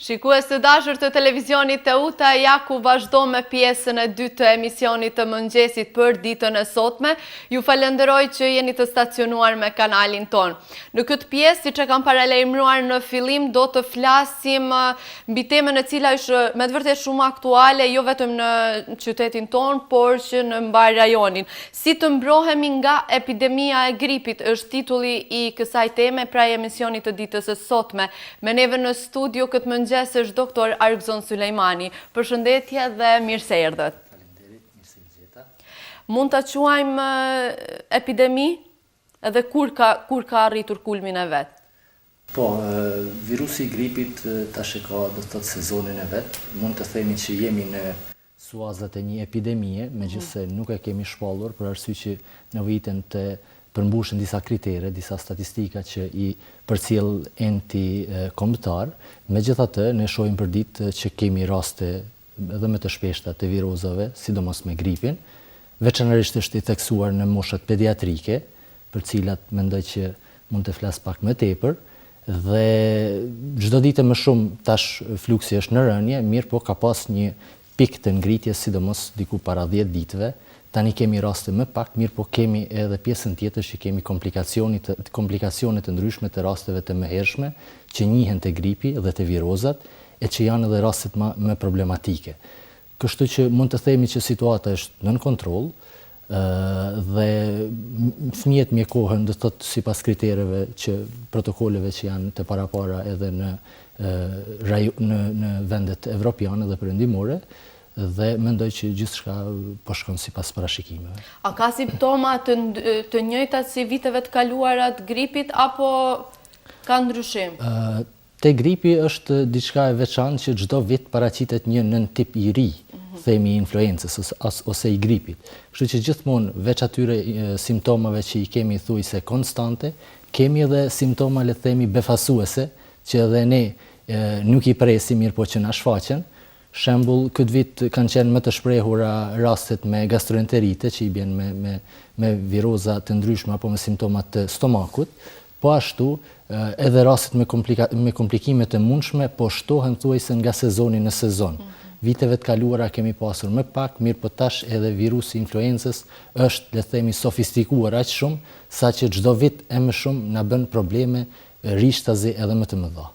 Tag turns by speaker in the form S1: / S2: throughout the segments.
S1: Shikues të dashur të televizionit të Uta, ja ku vazhdo me pjesën e dytë të emisionit të mëngjesit për ditën e sotme. Ju falenderoj që jeni të stacionuar me kanalin ton. Në këtë pjesë, siç e kam paralajmëruar në fillim, do të flasim mbi temën e cila është me të vërtetë shumë aktuale, jo vetëm në qytetin ton, por që në mbar rajonin. Si të mbrohemi nga epidemia e gripit është titulli i kësaj teme, pra emisionit të ditës së sotme. Me neve në studio këtë mëngjes është doktor Argzon Sulejmani. Përshëndetje dhe mirë se erdhët.
S2: Faleminderit, mirë se gjeta.
S1: Mund ta quajmë epidemi edhe kur ka arritur kulmin e vet?
S2: Po, virusi i gripit tash e ka do të thotë sezonin e vet. Mund të themi që jemi në suazat e një epidemie, megjithëse nuk e kemi shpallur për arsye që nevojiten të përmbushen disa kritere, disa statistika që i përcjell enti kombëtar. Megjithatë, ne shohim për ditë që kemi raste edhe më të shpeshta të virozave, sidomos me gripin. Veçanërisht është i theksuar në moshat pediatrike, për cilat mendoj që mund të flas pak më tepër, dhe çdo ditë më shumë tash fluksi është në rënje, mirë po ka pas një pikë të ngritjes, sidomos diku para 10 ditëve. Tani kemi raste më pak, mirë po kemi edhe pjesën tjetër që kemi komplikacione të ndryshme të rasteve të mëhershme që njihen te gripi dhe te virozat e që janë edhe rastet më problematike. Kështu që mund të themi që situata është nën kontroll dhe fëmijët mjekohen, do të thotë sipas kritereve që protokoleve që janë të parapara edhe në vendet evropiane dhe perëndimore. Dhe mendoj që gjithçka po shkon sipas parashikimeve.
S1: A ka simptoma të njëjta si viteve të kaluara të gripit apo ka ndryshim?
S2: Te gripi është diçka e veçantë që çdo vit paraqitet një nëntip i ri, themi influencës ose i gripit. Kështu që gjithmonë veç atyre simptomave që i kemi thujse konstante, kemi edhe simptoma le të themi befasuese që edhe ne nuk i presim, mirë po që na shfaqen. Shembull, këtë vit kanë qenë më të shprehura rastet me gastroenterite që i bjen me viroza të ndryshme apo me simptomat të stomakut, po ashtu edhe rastet me komplikime të mundshme po shtohen thuajse nga sezoni në sezon. Viteve të kaluara kemi pasur më pak, mirë po tash edhe virusi influencës është, le të themi, sofistikuar aq shumë, saqë çdo vit e më shumë na bën probleme rishtazi edhe më të mëdha.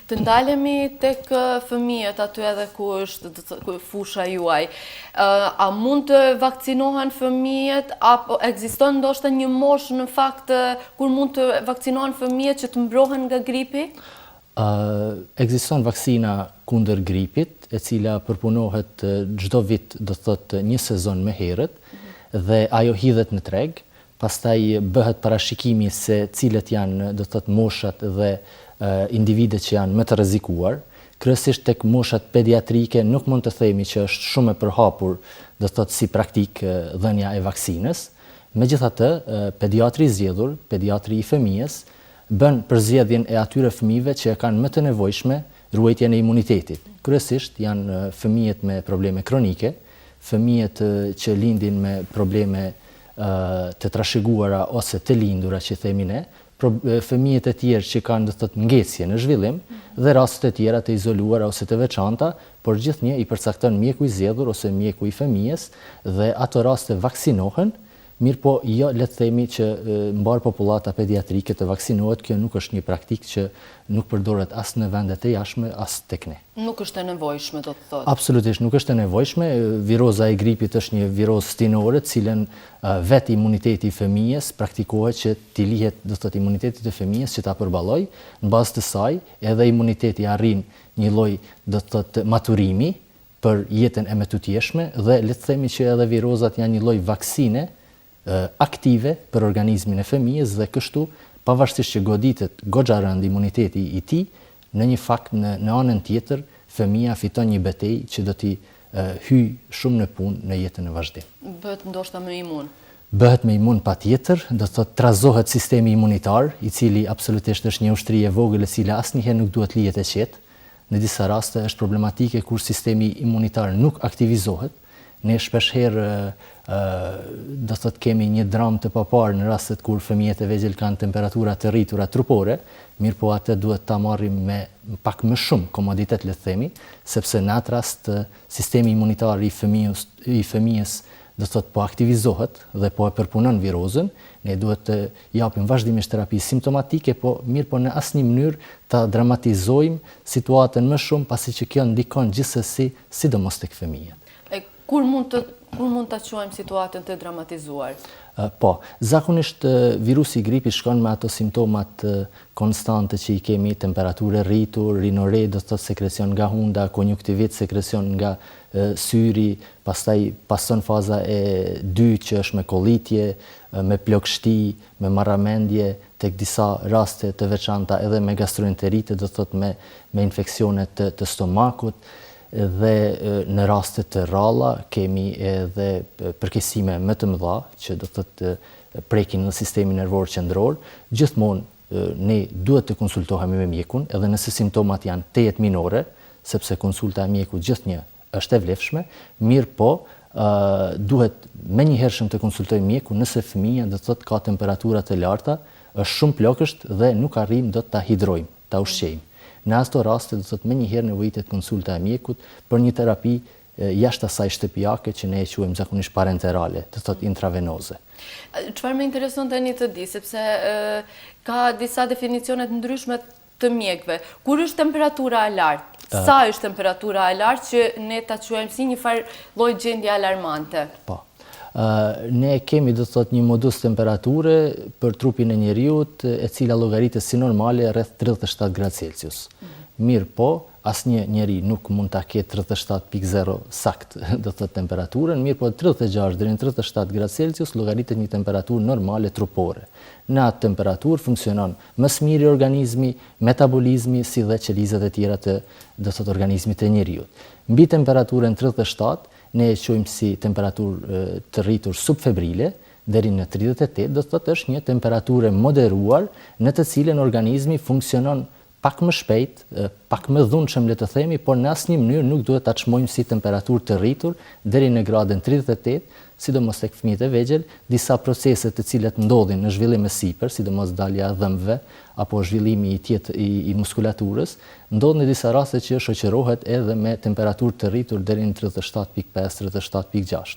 S1: Të ndalemi tek fëmijët aty edhe ku është fusha juaj. A mund të vakcinohen fëmijët apo ekziston ndoshta një moshë në fakt kur mund të vakcinohen fëmijët që të mbrohen nga gripi?
S2: Ekziston vaksina kundër gripit, e cila përpunohet çdo vit, do thotë një sezon më herët, dhe ajo hidhet në treg. Pastaj bëhet parashikimi se cilët janë, do thotë, moshat dhe individet që janë më të rrezikuar. Kryesisht tek moshat pediatrike nuk mund të themi që është shumë e përhapur, do thotë, si praktik dhënia e vaksinës. Megjithatë, pediatri i zgjedhur, pediatri i fëmijës, bën përzgjedhjen e atyre fëmijëve që kanë më të nevojshme ruajtjen e imunitetit. Kryesisht janë fëmijët me probleme kronike, fëmijët që lindin me probleme të trashëguara ose të lindura që themi ne, fëmijët e tjerë që kanë, do të thotë, ngecje në zhvillim dhe rastet e tjera të izoluara ose të veçanta, por gjithnjë i përcakton mjeku i zgjedhur ose mjeku i fëmijës dhe ato raste vaksinohen. Mirë po, jo, le të themi që mbar popullata pediatrike të vaksinohet, kjo nuk është një praktikë që nuk përdoret as në vendet e jashtme, as tek ne.
S1: Nuk është e nevojshme, do të thotë.
S2: Absolutisht nuk është e nevojshme. Viroza e gripit është një virozë stinore, cilën vetë imuniteti i fëmijës praktikohet që t'i lihet, do të thotë, imunitetit të fëmijës që ta përballojë. Në bazë të saj, edhe imuniteti arrin një lloj, do të thotë, maturimi për jetën e mëtutjeshme dhe le të themi që edhe virozat janë një lloj vaksine aktive për organizmin e fëmijës dhe kështu, pavarësisht që goditet goxha rënd imuniteti i tij, në një fakt në anën tjetër fëmia fiton një betejë që do t'i hyjë shumë në punë në jetën e vazhdim.
S1: Bëhet ndoshta më imun.
S2: Bëhet më imun patjetër, do të thotë trazohet sistemi imunitar, i cili absolutisht është një ushtri e vogël e cila asnjëherë nuk duhet lihet e qetë. Në disa raste është problematike kur sistemi imunitar nuk aktivizohet Ne shpeshherë do thot kemi një dramë të paparë në rastet kur fëmijët e vegjël kanë temperatura të rritura trupore, mirë po atë duhet ta marrim me pak më shumë komoditet, le të themi, sepse në atë rast sistemi imunitar i fëmijës do thot po aktivizohet dhe po e përpunon virozën. Ne duhet të japim vazhdimisht terapi simptomatike, po mirë po në asnjë mënyrë ta dramatizojmë situatën më shumë, pasi që kjo ndikon gjithsesi sidomos tek fëmijët.
S1: Kur mund ta quajmë situatën të dramatizuar?
S2: Po, zakonisht virusi i gripit shkon me ato simptomat konstante që i kemi: temperaturë rritur, rinore, do të thotë sekresion nga hunda, konjunktivit, sekresion nga syri, pastaj pason faza e 2 që është me kollitje, me plagështi, me marramendje, tek disa raste të veçanta edhe me gastroenterite, do të thotë me infeksione të stomakut. Dhe në raste të rralla kemi edhe përkeqësime më të mëdha që do të thotë prekin në sistemin nervor qendror. Gjithmonë ne duhet të konsultohemi me mjekun, edhe nëse simptomat janë tejet minore, sepse konsulta e mjekut gjithnjë është e vlefshme, mirë po duhet menjëhershëm të konsultojmë mjekun nëse fëmia do të thotë ka temperatura të larta, është shumë plagësht dhe nuk arrijmë dot ta hidrojmë, ta ushqejmë. Në ato raste do të thotë menjëherë nevojitet konsulta e mjekut për një terapi jashtë asaj shtëpiake që ne e quajmë zakonisht parenterale, do të thotë intravenoze.
S1: Çfarë më intereson tani të di, sepse ka disa definicione të ndryshme të mjekëve. Kur është temperatura e lartë? Sa është temperatura e lartë që ne ta quajmë si një farë lloj gjendje alarmante?
S2: Po. Ne kemi do të thotë një modus temperature për trupin e njeriut e cila llogaritet si normale rreth 37 gradë Celsius. Mirë po, asnjë njeri nuk mund ta ketë 37.0 sakt do të thotë temperaturën, mirë po 36 deri në 37 gradë Celsius llogaritet një temperaturë normale trupore. Në atë temperaturë funksionon më së miri organizmi, metabolizmi si dhe qelizat e tjera të do të thotë organizmit të njeriut. Mbi temperaturën 37 ne e quajmë si temperaturë të rritur subfebrile deri në 38, do të thotë është një temperaturë moderuar në të cilën organizmi funksionon pak më shpejt, pak më dhunshëm le të themi, por në asnjë mënyrë nuk duhet ta çmojmë si temperaturë të rritur deri në gradën 38, sidomos tek fëmijët e vegjël. Disa procese të cilat ndodhin në zhvillim e sipër, sidomos dalja e dhëmbëve apo zhvillimi i muskulaturës, ndodh në disa raste që shoqërohet edhe me temperaturë të rritur deri në 37.5-37.6.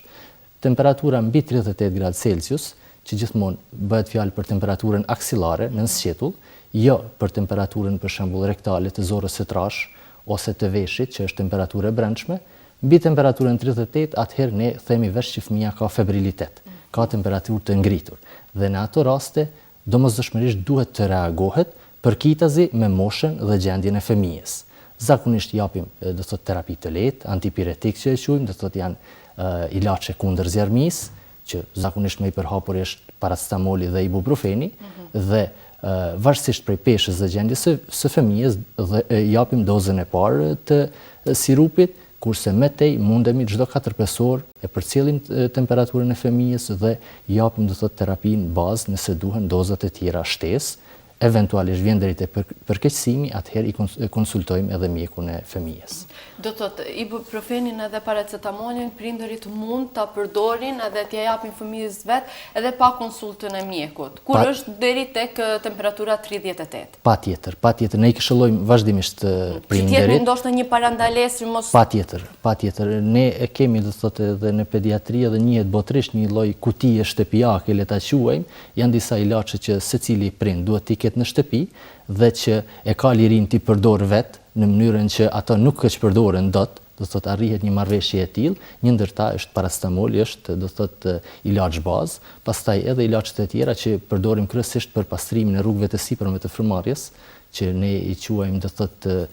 S2: Temperatura mbi 38 gradë Celsius, që gjithmonë bëhet fjalë për temperaturën aksilare në sqetull, jo për temperaturën për shembull rektale të zorrës së trash ose të veshit, që është temperaturë e brendshme. Mbi temperaturën 38, atëherë ne themi vesh që fëmia ka febrilitet, ka temperaturë të ngritur. Dhe në ato raste, domosdoshmërisht duhet të reagohet përkitazi me moshën dhe gjendjen e fëmijës. Zakonisht japim do thotë terapi të lehtë, antipiretik që e quajmë, do thotë janë ilaçe kundër zjarmisë, që zakonisht më i përhapur është paracetamoli dhe ibuprofeni, dhe varësisht prej peshës dhe gjendjes së fëmijës dhe japim dozën e parë të sirupit, kurse me tej mundemi çdo 4-5 orë e përcjellim temperaturën e fëmijës dhe japim do thotë terapinë bazë nëse duhen dozat e tjera shtesë. Eventualisht vjen deri te përkeqësimi, atëherë i konsultojmë edhe mjekun e fëmijës.
S1: Do thotë ibuprofenin edhe paracetamolin prindërit mund ta përdorin edhe t'ia japin fëmijës vet edhe pa konsultën e mjekut, kur është deri tek temperatura 38.
S2: Patjetër, ne i këshillojmë vazhdimisht prindërit.
S1: Që tjetë ndoshta një parandalesë mos.
S2: Patjetër. Ne e kemi do thotë edhe në pediatri edhe njihet botërisht një lloj kutie shtëpiake, le ta quajmë, janë disa ilaçe që secili prind duhet t'i në shtëpi dhe që e ka lirinë t'i përdor vet në mënyrën që ato nuk përdoren dot, do thotë arrihet një marrëveshje e tillë. Një ndër ta është paracetamoli, është do thotë ilaç bazë, pastaj edhe ilaçet e tjera që përdorim kryesisht për pastrimin e rrugëve të sipërme të frymarrjes, që ne i quajmë do thotë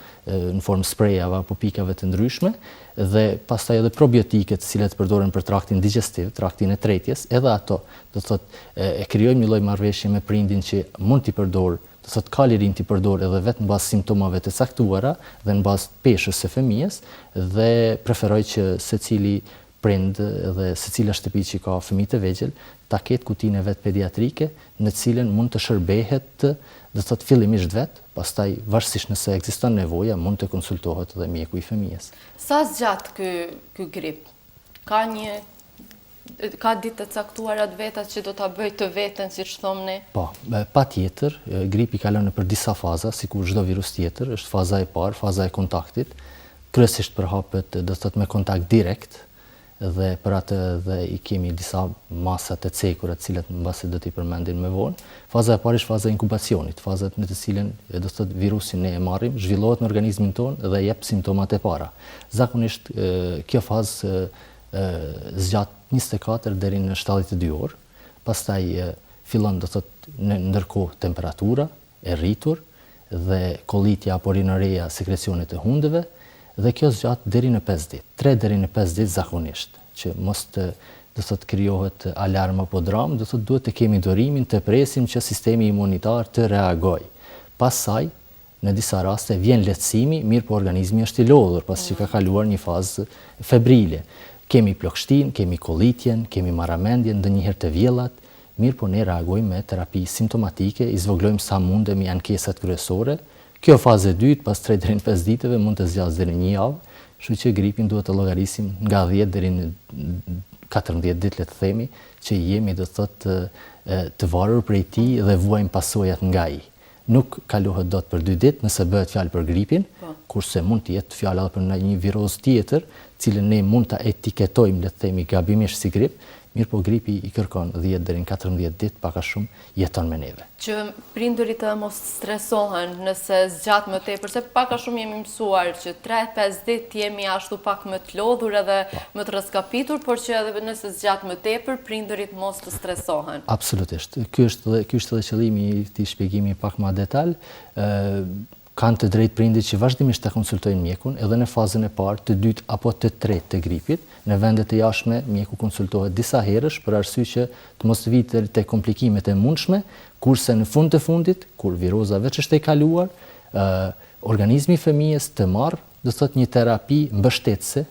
S2: në formë sprejave apo pikave të ndryshme, dhe pastaj edhe probiotiket, të cilat përdoren për traktin digestiv, traktin e tretjes, edhe ato do thotë e krijojmë një lloj marrëveshje me prindin që mund t'i përdor, do thotë ka lirinë t'i përdor edhe vetëm mbas simptomave të caktuara dhe mbas peshës së fëmijës, dhe preferoj që secili prind dhe secila shtëpi që ka fëmijë të vegjël ta ketë kutinë vet pediatrike në të cilën mund të shërbehet do thotë fillimisht vet, pastaj varësisht nëse ekziston nevoja mund të konsultohet edhe mjeku i fëmijës.
S1: Sa zgjat ky grip? ka ditë të caktuara të veta që do ta bëj të veten, siç thomni?
S2: Po, pa tjetër, gripi kalon nëpër disa faza, sikur çdo virus tjetër, është faza e parë, faza e kontaktit, kryesisht përhapet, do të thotë me kontakt direkt, dhe për atë dhe i kemi disa masat e cekura të cilat mbasi do t'i përmendim më vonë. Faza e parë është faza e inkubacionit, fazat në të cilën do të thotë virusin ne e marrim, zhvillohet në organizmin tonë dhe jep simptomat e para. Zakonisht kjo fazë zgjat 24 deri në 72 orë, pastaj fillon do të thotë në ndërkohë temperatura e rritur dhe kollitja apo rinoreja sekrecionit të hundëve, dhe kjo zgjat deri në 5 ditë, 3 deri në 5 ditë zakonisht, që mos të do të thotë krijohet alarm apo dramë, do të thotë duhet të kemi durimin të presim që sistemi imunitar të reagojë. Pas saj, në disa raste vjen lehtësimi, mirë po organizmi është i lodhur pasi që ka kaluar një fazë febrile. Kemi plagështinë, kemi kollitjen, kemi marramendjen, ndonjëherë të vjellat, mirë po ne reagojmë me terapi simptomatike, i zvogëlojmë sa mundemi ankesat kryesore. Kjo fazë e dytë, pas 3 deri në 5 ditëve, mund të zgjasë deri në 1 javë, kështu që gripin duhet të llogarisim nga 10 deri në 14 ditë, le të themi, që jemi do të thotë të varur prej tij dhe vuajmë pasojat nga ai. Nuk kalohet dot për 2 ditë nëse bëhet fjalë për gripin, kurse mund të jetë fjalë edhe për një viroz tjetër, cilën ne mund ta etiketojmë, le të themi, gabimisht si grip, mirë po gripi i kërkon 10 deri në 14 ditë, pak a shumë jeton me neve.
S1: Që prindërit të mos stresohen nëse zgjat më tepër, se pak a shumë jemi mësuar që 3-5 ditë jemi ashtu pak më të lodhur edhe më të rrezikapitur, por që edhe nëse zgjat më tepër, prindërit mos të stresohen.
S2: Absolutisht. Ky është edhe qëllimi i këtij shpjegimi pak më detaj. Kanë të drejtë prindit që vazhdimisht të konsultojnë mjekun edhe në fazën e parë, të dytë apo të tretë të gripit. Në vendet e jashtme mjeku konsultohet disa herësh për arsye që të mos vitë te komplikimet e mundshme, kurse në fund të fundit, kur viroza veç është e kaluar, organizmi i fëmijës të marrë, do të thotë një terapi mbështetëse,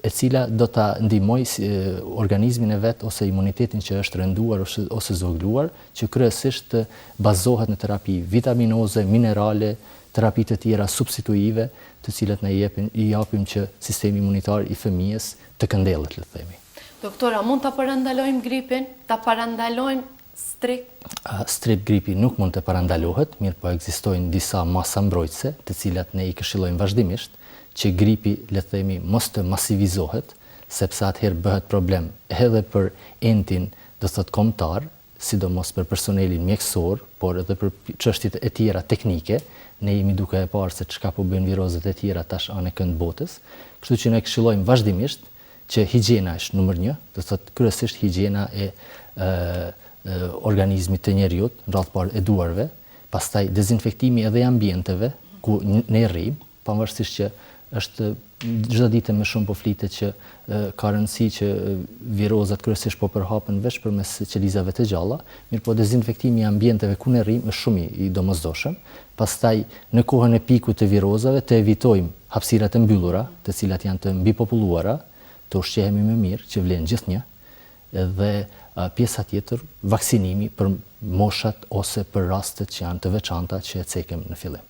S2: e cila do ta ndihmojë organizmin e vet ose imunitetin që është rënduar ose zvogëluar, që kryesisht bazohet në terapi vitaminoze, minerale, terapi të tjera substituive, të cilat na i japim që sistemi imunitar i fëmijës të këndellet, le të themi.
S1: Doktora, mund ta parandalojmë gripin? Ta parandalojmë strikt?
S2: Strikt gripi nuk mund të parandalohet, mirë po ekzistojnë disa masa mbrojtëse, të cilat ne i këshillojmë vazhdimisht, që gripi, le të themi, mos të masivizohet, sepse atëherë bëhet problem edhe për entin, do të thotë kombëtar, sidomos për personelin mjekësor, por edhe për çështjet e tjera teknike. Ne jemi duke e parë se çka po bëjnë virozat e tjera tash anë kënd botës. Kështu që ne këshillojmë vazhdimisht që higjiena është numër 1, do të thotë kryesisht higjiena e organizmit të njerëzit, në radhë parë e duarve, pastaj dezinfektimi edhe i ambienteve ku ne rrim, pavarësisht që është çdo ditë më shumë po flitet që ka rëndësi që virozat kryesisht po përhapen veç përmes qelizave të gjalla, mirë po dezinfektimi i ambienteve ku ne rrim është shumë i domosdoshëm. Pastaj në kohën e pikut të virozave të evitojmë hapësirat e mbyllura, të cilat janë të mbipopulluara, të ushqehemi më mirë, që vlen gjithnjë, dhe pjesa tjetër vaksinimi për moshat ose për rastet që janë të veçanta që e cekem në fillim.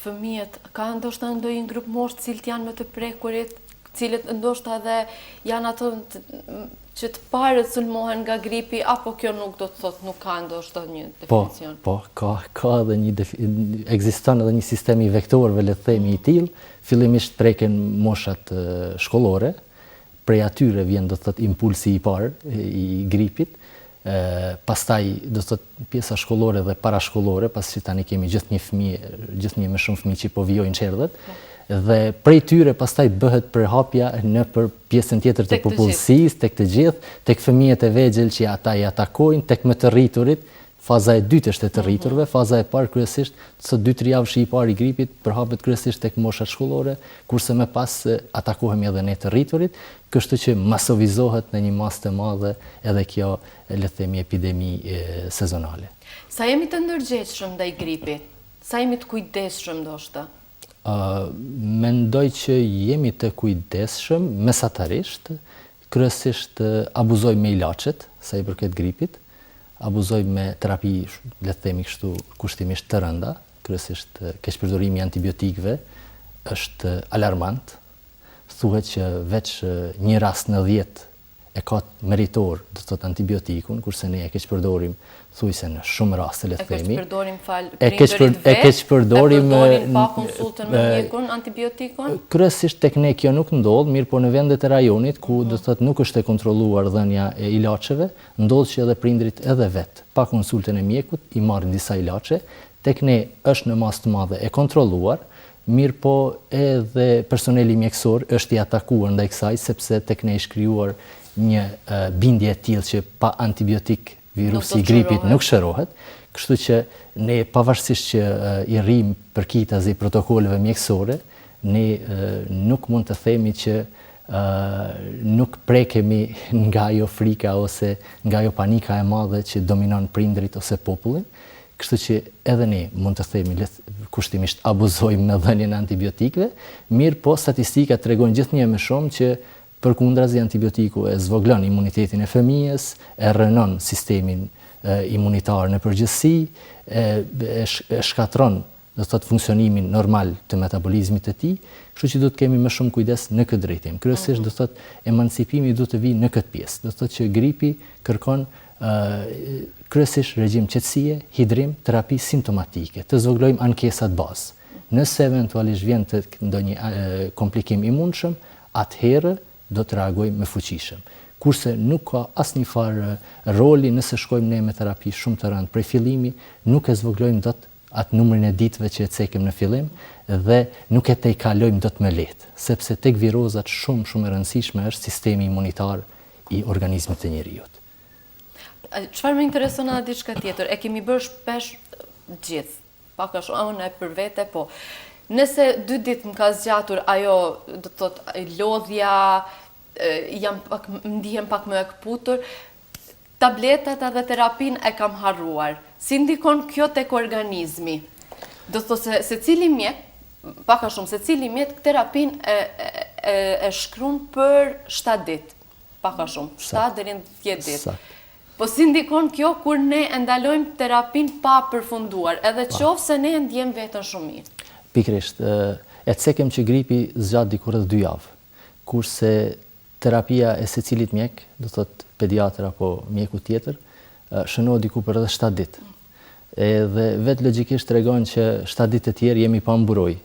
S1: Fëmijët, ka ndoshta ndonjë grup moshë cilët janë më të prekurit, cilët ndoshta edhe janë ato që të parët sulmohen nga gripi, apo kjo nuk do të thotë nuk ka ndoshta një definicion?
S2: Po, ka edhe ekziston edhe një sistem i vektorëve, le të themi, i tillë. Fillimisht preken moshat shkollore, prej atyre vjen do të thotë impulsi i parë i gripit. Pastaj do të thotë pjesa shkollore dhe parashkollore, pasi që tani kemi gjithnjë më shumë fëmijë që po vijojnë çerdhet, dhe prej tyre pastaj bëhet përhapja në për pjesën tjetër të popullsisë, tek të gjithë, tek fëmijët e vegjël që ata i atakojnë, tek më të rriturit. Faza e dytë është e të rriturve, faza e parë kryesisht, së 2-3 javësh i parë i gripit përhapet kryesisht tek moshat shkollore, kurse më pas atakohemi edhe ne të rriturit, kështu që masovizohet në një masë të madhe edhe kjo, le të themi, epidemi sezonale.
S1: Sa jemi të ndërgjegjshëm ndaj gripit? Sa jemi të kujdesshëm ndoshta?
S2: Mendoj që jemi të kujdesshëm mesatarisht, kryesisht abuzojmë me ilaçet sa i përket gripit. Abuzojmë me terapi, le të themi kështu, kushtimisht të rënda, kryesisht keqpërdorimi i antibiotikëve është alarmant. thuhet që veç një rast në 10 e ka meritor, do të thotë antibiotikun, kurse ne e keq përdorim thujse në shumë raste, le të themi.
S1: E keq përdorim pa konsultën me mjekun antibiotikun?
S2: Kryesisht tek ne kjo nuk ndodh, mirë po në vendet e rajonit ku do të thotë nuk është e kontrolluar dhënia e ilaçeve, ndodh që edhe prindrit edhe vet, pa konsultën e mjekut, i marrin disa ilaçe. Tek ne është në masë të madhe e kontrolluar, mirë po edhe personeli mjekësor është i atakuar ndaj kësaj, sepse tek ne është krijuar një bindje e tillë që pa antibiotik virusi i gripit nuk shërohet, kështu që ne pavarësisht që i rrim përkitas i protokolleve mjekësore, ne nuk mund të themi që nuk prekemi nga ajo frika ose nga ajo panika e madhe që dominon prindrit ose popullin. Kështu që edhe ne mund të themi kushtimisht abuzojmë në dhënien e antibiotikëve, mirë po statistika tregon gjithnjë më shumë që përkundrazi antibiotiku e zvoglon imunitetin e fëmijës, e rënon sistemin imunitar në përgjithësi, e shkatron do të thotë funksionimin normal të metabolizmit të tij, kështu që duhet kemi më shumë kujdes në këtë drejtim. Kryesisht do të thotë emancipimi duhet të vijë në këtë pjesë. Do të thotë që gripi kërkon kryesisht regjim qetësie, hidrim, terapi simptomatike, të zvoglojmë ankesat bazë. Nëse eventualisht vjen të ndonjë komplikim imunshëm, atëherë do të reagojmë me fuqishëm. Kurse nuk ka asnjë farë roli nëse shkojmë ne me terapi shumë të rëndë prej fillimi, nuk e zvoglojmë dot atë numrin e ditëve që e cekim në fillim dhe nuk e tejkalojmë dot më lehtë, sepse tek virozat shumë e rëndësishme është sistemi imunitar i organizmit të njerëzit.
S1: Çfarë më intereson edhe diçka tjetër, e kemi bërë shpesh gjithë, pak a shumë unë për vete, po. Nëse 2 ditë më ka zgjatur ajo, do të thotë, lodhja, ndihem pak më e këputur, tabletat edhe terapin e kam harruar. Si ndikon kjo tek organizmi? Do të thotë se cili mjek, pak a shumë, se cili mjek terapin e shkruan për 7 ditë, pak a shumë, 7 deri në 10 ditë. Po si ndikon kjo kur ne e ndalojmë terapin pa përfunduar, edhe qoftë se ne e ndjem veten shumë mirë?
S2: Pikrisht, e cekem që gripi zgjat diku rreth 2 javë, kurse terapia e secilit mjek, do thotë pediatër apo mjeku tjetër, shënohet diku për rreth 7 ditë. Edhe vetë logjikisht tregon që 7 ditë të tjerë jemi pa mburoj,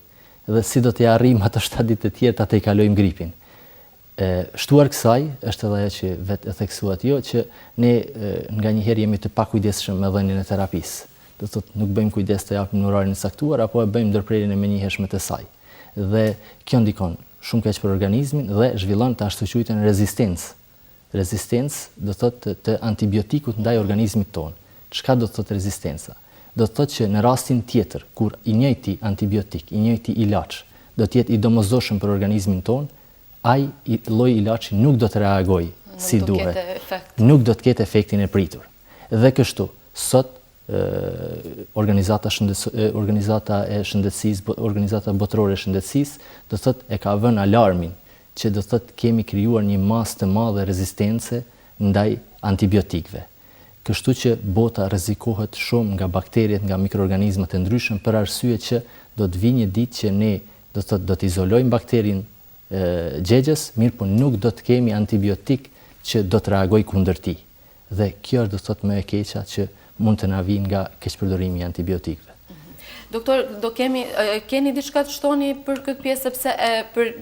S2: dhe si do t'i arrijmë ato 7 ditë të tjerë ta tejkalojmë gripin. Shtuar kësaj, është edhe ajo që vetë e theksuat jo, që ne nganjëherë jemi të pakujdesshëm me dhënien e terapisë. Do të thotë nuk bëjmë kujdes të japim në orarin e caktuar apo e bëjmë ndërprerjen e menjëhershme të saj. Dhe kjo ndikon shumë keq për organizmin dhe zhvillon të ashtu quajtën rezistencë. Rezistencë do të thotë të antibiotikut ndaj organizmit tonë. Çka do të thotë rezistenca? Do të thotë që në rastin tjetër kur i njëjti antibiotik, i njëjti ilaç do të jetë i domosdoshëm për organizmin tonë, ai lloj ilaçi nuk do të reagojë si duhet. Nuk do të ketë efektin e pritur. Dhe kështu, sot Organizata e shëndetësisë, Organizata botërore e shëndetësisë, do thotë e ka vënë alarmin që do thotë kemi krijuar një masë të madhe rezistence ndaj antibiotikëve. Kështu që bota rrezikohet shumë nga bakteriet, nga mikroorganizmat e ndryshëm për arsye që do të vijë një ditë që ne do thotë do të izolojmë bakterin gjegjes, mirë po nuk do të kemi antibiotik që do të reagojë kundër tij. Dhe kjo do thotë më e keqja që mund të na vijë nga keqpërdorimi i antibiotikëve.
S1: Doktor, keni diçka të shtoni për këtë pjesë, sepse për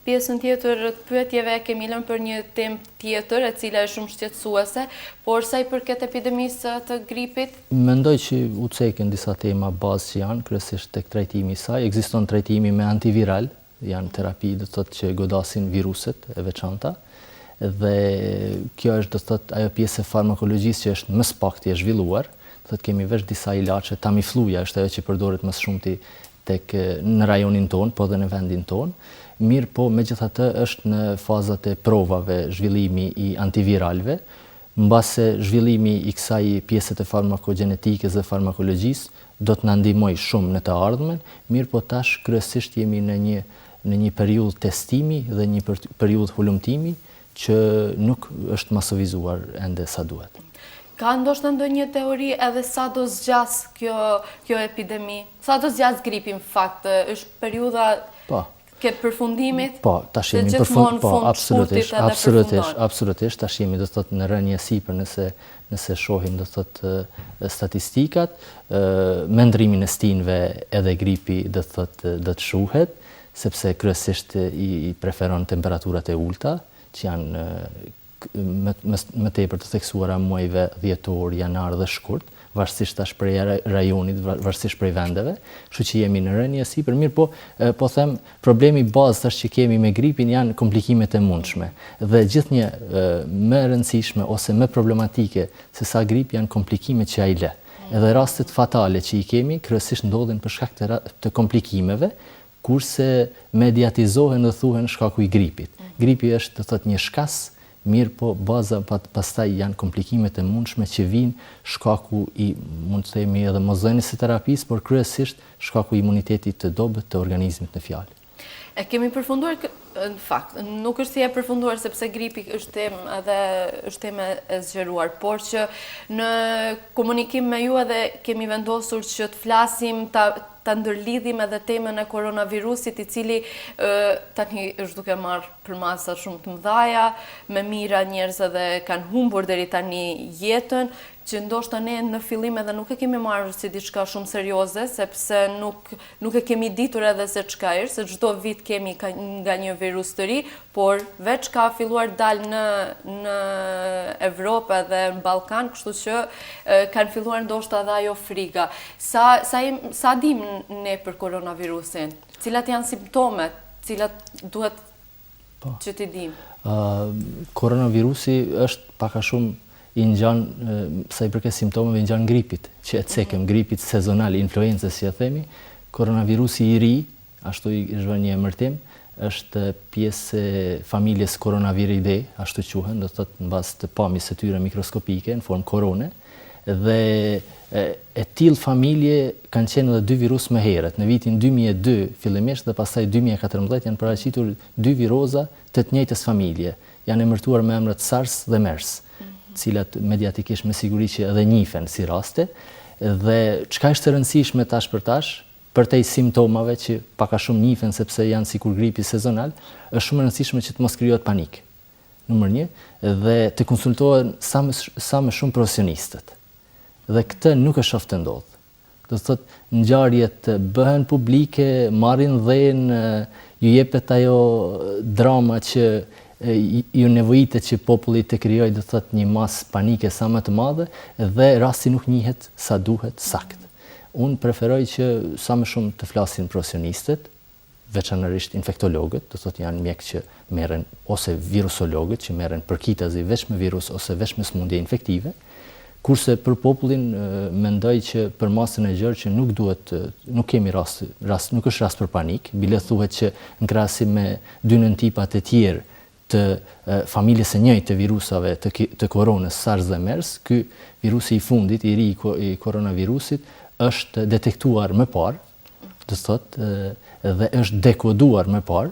S1: pjesën tjetër të pyetjeve kemi lënë për një temë tjetër, e cila është shumë shqetësuese, por sa i përket epidemisë të gripit?
S2: Mendoj që u cekën disa tema bazë që janë, kryesisht tek trajtimi i saj. Ekziston trajtimi me antiviral, janë terapi do të thotë që godasin viruset e veçanta. Dhe kjo është do të thotë ajo pjesë e farmakologjisë që është më së pakti e zhvilluar. Do thotë kemi veç disa ilaçe, Tamifluja është ajo që përdoret më shumti tek në rajonin ton, po dhe në vendin ton. Mirë po megjithatë është në fazat e provave zhvillimi i antiviralëve, mbase zhvillimi i kësaj pjese të farmakogjenetikës dhe farmakologjisë do të na ndihmojë shumë në të ardhmen, mirë po tash kryesisht jemi në një periudhë testimi dhe një periudhë hulumtimi që nuk është masovizuar ende sa duhet.
S1: Ka ndoshta ndonjë teori edhe sa do zgjas kjo epidemi? Sa do zgjas gripi në fakt? Është periudha këtë përfundimit?
S2: Po, tash jemi
S1: përfund,
S2: po,
S1: absolutisht,
S2: absolutisht, tash jemi do thot në rënje sipër nëse shohim do thot statistikat, me ndrimin e stinëve edhe gripi do thot do të shuhet, sepse kryesisht i preferon temperaturat e ulta, që janë më tepër të theksuara muajve dhjetor, janar dhe shkurt, varësisht tash prej rajonit, varësisht prej vendeve, kështu që jemi në rënje sipër. Mirë po them, problemi bazë tash që kemi me gripin janë komplikimet e mundshme. Dhe gjithnjë më rëndësishme ose më problematike se sa gripi janë komplikimet që ai lë. Edhe rastet fatale që i kemi kryesisht ndodhin për shkak të komplikimeve, kurse mediatizohen dhe thuhen shkaku i gripit. Gripi është do thot një shkas, mirë po baza pastaj janë komplikimet e mundshme që vinë shkaku i, mund të themi edhe mosdhënies së terapisë, por kryesisht shkaku i imunitetit të dobët të organizmit në fjalë.
S1: E kemi përfunduar, në fakt, nuk është si e përfunduar sepse gripi është temë e zgjeruar, por që në komunikim me ju edhe kemi vendosur që të flasim ta ndërlidhim edhe temën e koronavirusit, i cili tani është duke marrë përmasa shumë të mëdhaja, me mira njerëz edhe kanë humbur deri tani jetën, që ndoshta ne në fillim edhe nuk e kemi marrë si diçka shumë serioze, sepse nuk e kemi ditur edhe se çka është, se çdo vit kemi nga një virus të ri, por veç ka filluar dal në Evropë dhe në Ballkan, kështu që kanë filluar ndoshta edhe ajo frika. Sa dim ne për koronavirusin? Cilat janë simptomet, cilat duhet që t'i dim?
S2: Koronavirusi është pak a shumë i ngjan, sa i përket simptomeve, i ngjan gripit, që e cekëm, gripit sezonal, influencës, si e themi. Koronavirusi i ri, ashtu i zhvën një emërtim, është pjesë e familjes Coronaviridae, ashtu quhen, do të thotë në bazë të pamjes së tyre mikroskopike në formë korone, dhe e tillë familje kanë qenë edhe dy virus më herët. Në vitin 2002 fillimisht dhe pastaj 2014 janë paraqitur dy viroza të njëjtës familje. Janë emërtuar me emrat SARS dhe MERS, cilat mediatikisht me siguri që edhe njihen si raste, dhe çka është e rëndësishme tash për te simptomave që pak a shumë njihen sepse janë sikur gripi sezonal, është shumë e rëndësishme që të mos krijohet panik. Numër 1, dhe të konsultohen sa më shumë profesionistët. Dhe këtë nuk është shoftë të ndodhë. Do të thotë ngjarjet bëhen publike, marrin dhënë, ju jepet ajo drama që ju nevojitet që populli të krijojë, do të thotë, një masë panike sa më të madhe, dhe rasti nuk njihet sa duhet sakt. Unë preferoj që sa më shumë të flasin profesionistët, veçanërisht infektologët, do të thotë janë mjek që merren, ose virusologët që merren përkitazi veç me virus ose veç me sëmundje infektive, kurse për popullin mendoj që për masën e gjerë që nuk kemi rast, nuk është rast për panik, bile thuhet që në krahasim me dy nëntipat e tjerë të familjes së njëjtë të virusave të koronës, SARS dhe MERS, ky virusi i fundit, i ri i koronavirusit, është detektuar më parë, do të thotë, dhe është dekoduar më parë,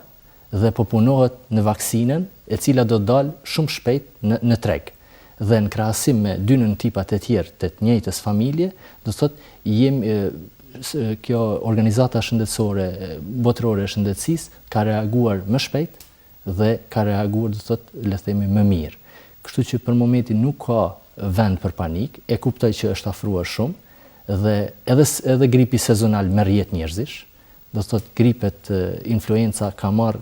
S2: dhe po punohet në vaksinën, e cila do të dalë shumë shpejt në treg. Dhe në krahasim me dy nëntipat e tjerë të njëjtës familje, do të thotë, kjo organizata shëndetësore botërore e shëndetësisë ka reaguar më shpejt dhe ka reaguar, do të thotë, le të themi, më mirë. Kështu që për momentin nuk ka vend për panik, e kuptoj që është afruar shumë, dhe edhe gripi sezonal merr jetë njerëzish, do të thotë gripet influenca ka marrë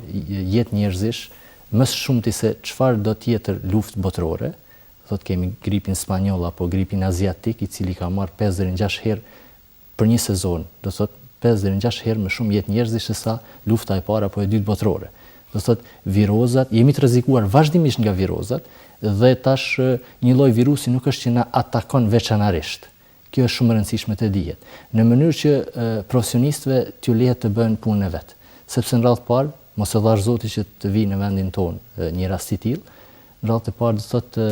S2: jetë njerëzish, më shumti se çfarë do tjetër luftë botërore. Do thotë kemi gripin spanjoll apo gripin aziatik, i cili ka marrë 5 deri në 6 herë për një sezon, do thotë 5 deri në 6 herë më shumë jetë njerëzish se sa lufta e parë apo e dytë botërore. Do thotë virozat, jemi të rrezikuar vazhdimisht nga virozat, dhe tash një lloj virusi nuk është që na atakon veçanërisht. Kjo është shumë e rëndësishme të dihet. Në mënyrë që profesionistëve t'ju lehet të bëjnë punën e vet, sepse në radhë parë, mos e dhash Zoti që të vijë në vendin tonë një rast i tillë, në radhë të parë do thotë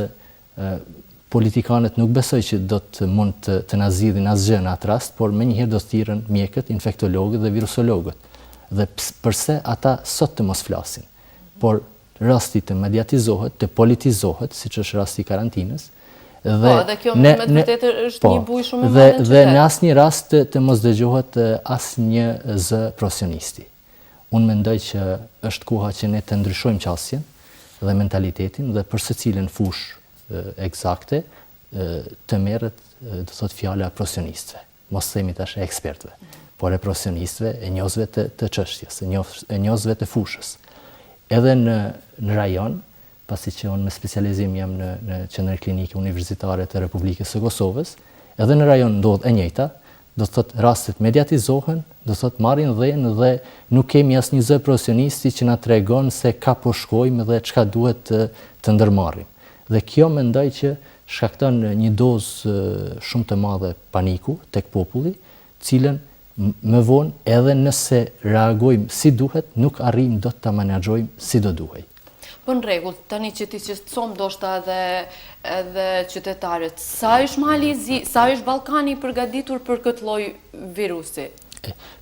S2: politikanët nuk besoj që do të mund të na zgjidhin asgjë në atë rast, por menjëherë do të thirrën mjekët, infektologët dhe virusologët. Dhe përse ata sot të mos flasin, por rasti të mediatizohet, të politizohet, siç është rasti i karantinës,
S1: dhe kjo me të vërtetë është një bujë shumë e madhe.
S2: Dhe në asnjë rast të mos dëgjohet asnjë zë profesionisti. Unë mendoj që është koha që ne të ndryshojmë qasjen dhe mentalitetin dhe për secilën fushë eksakte të merret do thot fjala profesionistëve. Mos themi tash e ekspertëve, por e profesionistëve, e njohësve të çështjes, e njohësve të fushës. Edhe në rajon, pasi që unë me specializim jam në qendrën klinike universitare të Republikës së Kosovës, edhe në rajon ndodh e njëjta, do të thot rastet mediatizohen, do të thot marrin dhënë dhe nuk kemi asnjë zë profesionisti që na tregon se ka po shkojmë dhe çka duhet të ndërmarrim. Dhe kjo mendoj që shkakton një dozë shumë të madhe paniku tek populli, cilën më vonë edhe nëse reagojmë si duhet, nuk arrijmë dot ta menaxhojmë si do duhej.
S1: Po në rregull, tani që ti qetëson ndoshta edhe qytetarët, sa është Mali i Zi, sa është Ballkani i përgatitur për këtë lloj virusi?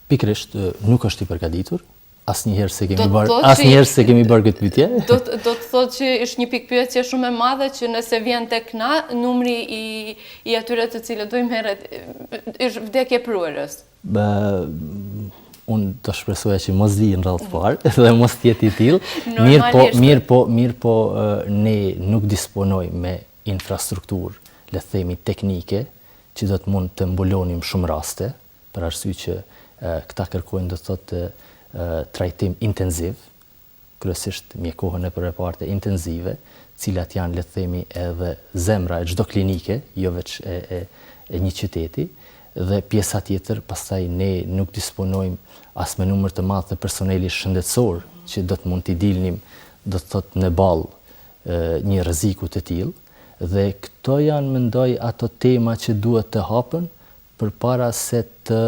S2: Pikërisht nuk është i përgatitur. Asnjëherë se kemi bërë këtë pyetje.
S1: Do të thotë që është një pikë pyetje shumë e madhe që nëse vjen tek na, numri i atyre të cilët do i merret është vdekje pruerës.
S2: Unë të shpresoja që mos di në radhë parë dhe mos tjetë i tillë. Mirë po ne nuk disponojmë me infrastrukturë, le të themi teknike, që do të mund të mbulonim shumë raste, për arsye që këta kërkojnë do të thotë trajtim intenziv, kryesisht mjekohen e përreparte intenzive, cilat janë le të themi edhe zemra e çdo klinike, jo veç e një qyteti. Dhe pjesa tjetër, pastaj ne nuk disponojmë as me numër të madh të personelit shëndetësor që do të mund t'i dilnim, do të thotë në ballë një rreziku të tillë, dhe këto janë mendoj ato tema që duhet të hapen përpara se të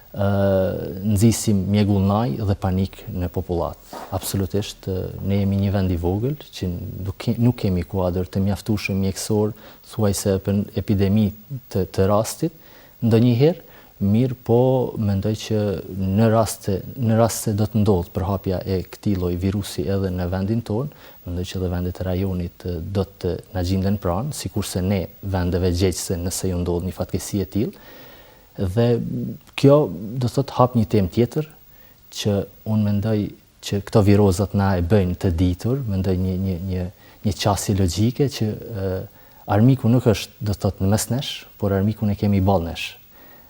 S2: nxisim mjegullnaj dhe panik në popullat. Absolutisht, ne jemi një vend i vogël që nuk kemi kuadër të mjaftueshëm mjekësor, thuajse për epidemi të rastit. Ndonjëherë, mirë po mendoj që në raste do të ndodhë përhapja e këtij lloji virusi edhe në vendin tonë, mendoj që edhe vendet e rajonit do të na gjenden pranë, sikurse ne vendeve gjegjëse nëse ju ndodh një fatkeqësi e tillë. Dhe kjo do thot hap një temë tjetër që unë mendoj që këto virozat na e bëjnë të ditur, mendoj një qasje logjike që armiku nuk është do thot në mes nesh, por armikun e kemi ballë nesh.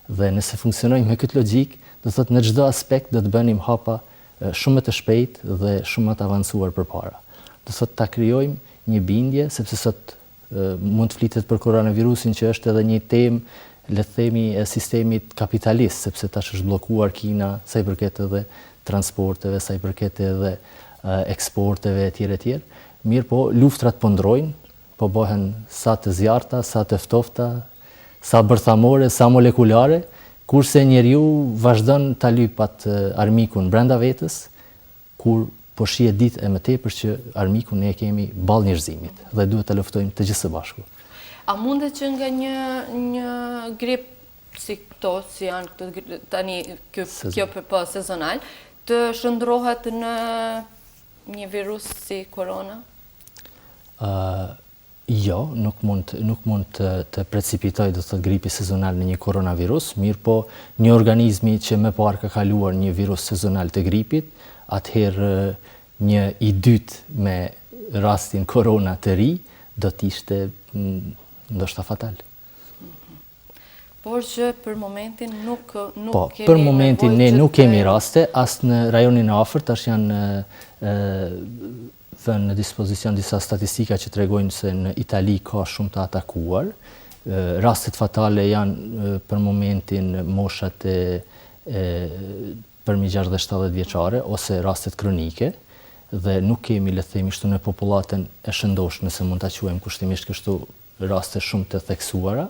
S2: Dhe nëse funksionojmë me këtë logjik, do thot në çdo aspekt do të bënim hapa shumë të shpejt dhe shumë të avancuar përpara. Do thot ta krijojmë një bindje, sepse sot mund të flitet për koronavirusin që është edhe një temë, le të themi, e sistemit kapitalist, sepse tash është bllokuar Kina, sa i përket edhe transporteve, sa i përket edhe eksporteve etj. Mirë po, luftrat po ndrojnë, po bëhen sa të zjarta, sa të ftofta, sa bërthamore, sa molekulare, kurse njeriu vazhdon ta lypat armikun brenda vetës, kur po shihet ditë e më tepër që armikun ne e kemi ballë njerëzimit dhe duhet ta luftojmë të gjithë së bashku.
S1: A mundet që nga një grip si këto, si janë këto tani kjo po sezonal, të shndrohet në një virus si korona?
S2: Jo, nuk mund të precipitoj do të thotë gripi sezonal në një koronavirus, mirë po një organizmi që më parë ka kaluar një virus sezonal të gripit, atëherë një i dytë me rastin korona të ri do të ishte ndoshta fatal.
S1: Por që për momentin nuk kemi
S2: po, për momentin ne nuk kemi raste, as në rajonin e afërt, tash janë në dispozicion disa statistika që tregojnë se në Itali ka shumë të atakuar. Rastet fatale janë për momentin moshat përmi 60-70 vjeçare ose rastet kronike, dhe nuk kemi, le të themi, shtu në popullatën e shëndosh, nëse mund ta quajmë kushtimisht kështu, raste shumë të theksuara,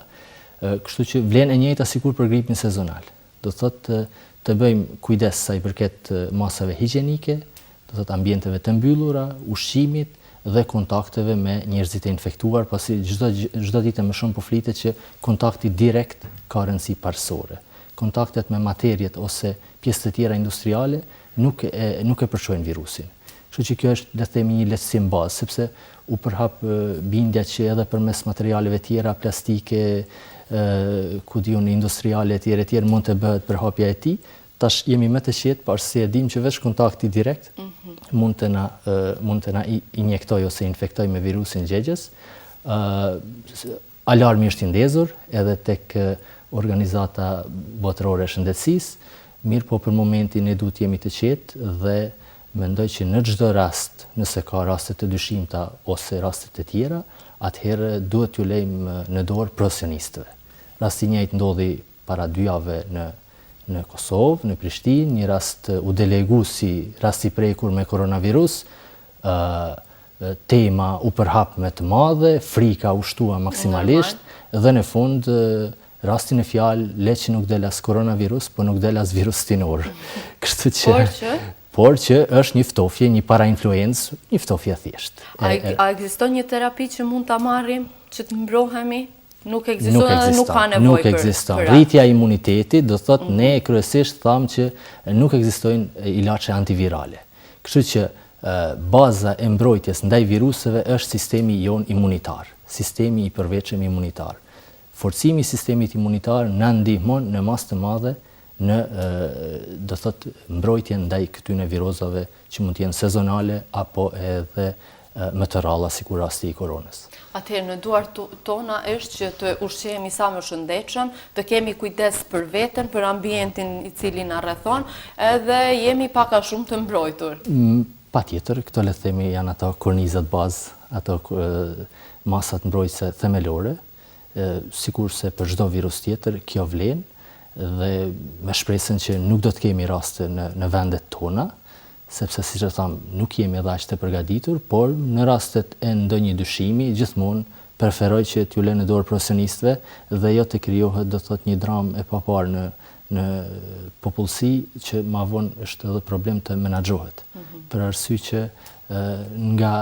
S2: kështu që vlen e njëjta sikur për gripin sezonal. Do thotë të bëjmë kujdes sa i përket masave higjienike, do thotë ambienteve të mbyllura, ushqimit dhe kontakteve me njerëzit e infektuar, pasi çdo ditë më shumë po flitet që kontakti direkt ka rëndësi parësore. Kontaktet me materjet ose pjesë të tjera industriale nuk e përçojnë virusin. Kështu që kjo është, le të themi, një lehtësim bazë, sepse u përhap bindja që edhe përmes materialeve tjera, plastike, ku diun industriale etj. Mund të bëhet përhapja e tij, Tash jemi më të qetë, por se e dim që veç kontakti direkt mund të na injektoj ose infektoj me virusin gjegjes. Alarmi është i ndezur edhe tek organizata botërore e shëndetësisë, mirë po për momentin ne duhet jemi të qetë dhe mendoj që në çdo rast, nëse ka raste të dyshimta ose raste të tjera, atëherë duhet t'ju lejmë në dorë profesionistëve. Rasti i njëjtë ndodhi para 2 javë në Kosovë, në Prishtinë, një rast u delegu si rast i prekur me koronavirus, tema u përhap me të madhe, frika u shtua maksimalisht dhe në fund rastin e fjalë le që nuk del as koronavirus, po nuk del as virus stinor. Kështu që por që është një ftofje, një parainfluencë, një ftofje thjesht.
S1: A ekziston një terapi që mund ta marrim, që të mbrohemi? Nuk ekziston dhe nuk ka nevojë
S2: Nuk ekziston. Rritja e imunitetit do thotë ne kryesisht thamë që nuk ekzistojnë ilaçe antivirale. Kështu që baza e mbrojtjes ndaj viruseve është sistemi jon imunitar, sistemi i përveçëm imunitar. Forcimi i sistemit imunitar na ndihmon në masë të madhe në do thotë mbrojtjen ndaj këtyre virozave që mund të jenë sezonale apo edhe më të rralla sikur rasti i koronës.
S1: Atëherë në duart tona është që të ushqehemi sa më shëndetshëm, të kemi kujdes për veten, për ambientin i cili na rrethon, edhe jemi pak a shumë të mbrojtur.
S2: Patjetër, këto le të themi janë ato kornizat bazë, ato masat mbrojtëse themelore, sikurse për çdo virus tjetër kjo vlen dhe me shpresën që nuk do të kemi raste në vendet tona, sepse siç e tham, nuk jemi edhe aq të përgatitur, por në rastet e ndonjë dyshimi gjithmonë preferoj që t'ju lënë në dorë profesionistëve dhe jo të krijohet do thotë një dramë e paparë në popullsi që ma vonë është edhe problem të menaxhohet. Për arsye që nga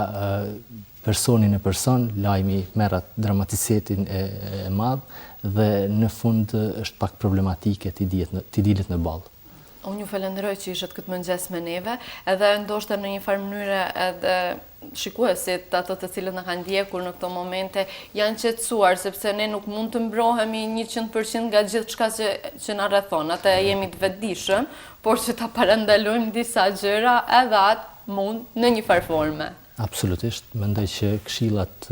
S2: personi në person lajmi merr atë dramaticitetin e madh dhe në fund është pak problematike t'i dilet në ballë.
S1: Unë ju falenderoj që ishët këtë mëngjes me neve, edhe ndoshta në një farë mënyrë edhe shikuesit, ato të cilët na kanë ndjekur në këto momente, janë qetësuar, sepse ne nuk mund të mbrohemi 100% nga gjithçka që na rrethon, atë jemi të vetëdijshëm, por që ta parandalojmë disa gjëra edhe atë mund në një farë forme.
S2: Absolutisht, mendoj që këshillat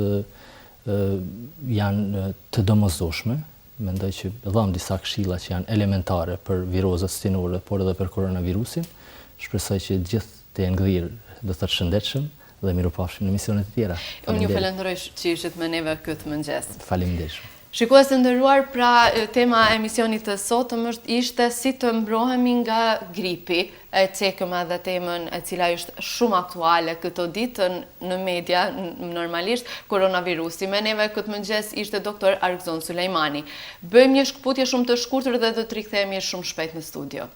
S2: janë të domosdoshme. Mendoj që dham disa këshilla që janë elementare për virozat stinore, por edhe për koronavirusin. Shpresoj që gjithë të jenë gdhirë dhe të shëndetshëm dhe mirupafshim në misionet e tjera.
S1: Unë ju falenderoj që ishit me neve këtë mëngjes.
S2: Faleminderit.
S1: Shikues të nderuar, pra tema e emisionit të sotëm ishte si të mbrohemi nga gripi. E cekëm edhe temën e cila është shumë aktuale këto ditë në media, normalisht, koronavirusi. Me neve këtë mëngjes ishte doktor Argzon Sulejmani. Bëjmë një shkputje shumë të shkurtër dhe do të rikthehemi shumë shpejt në studio.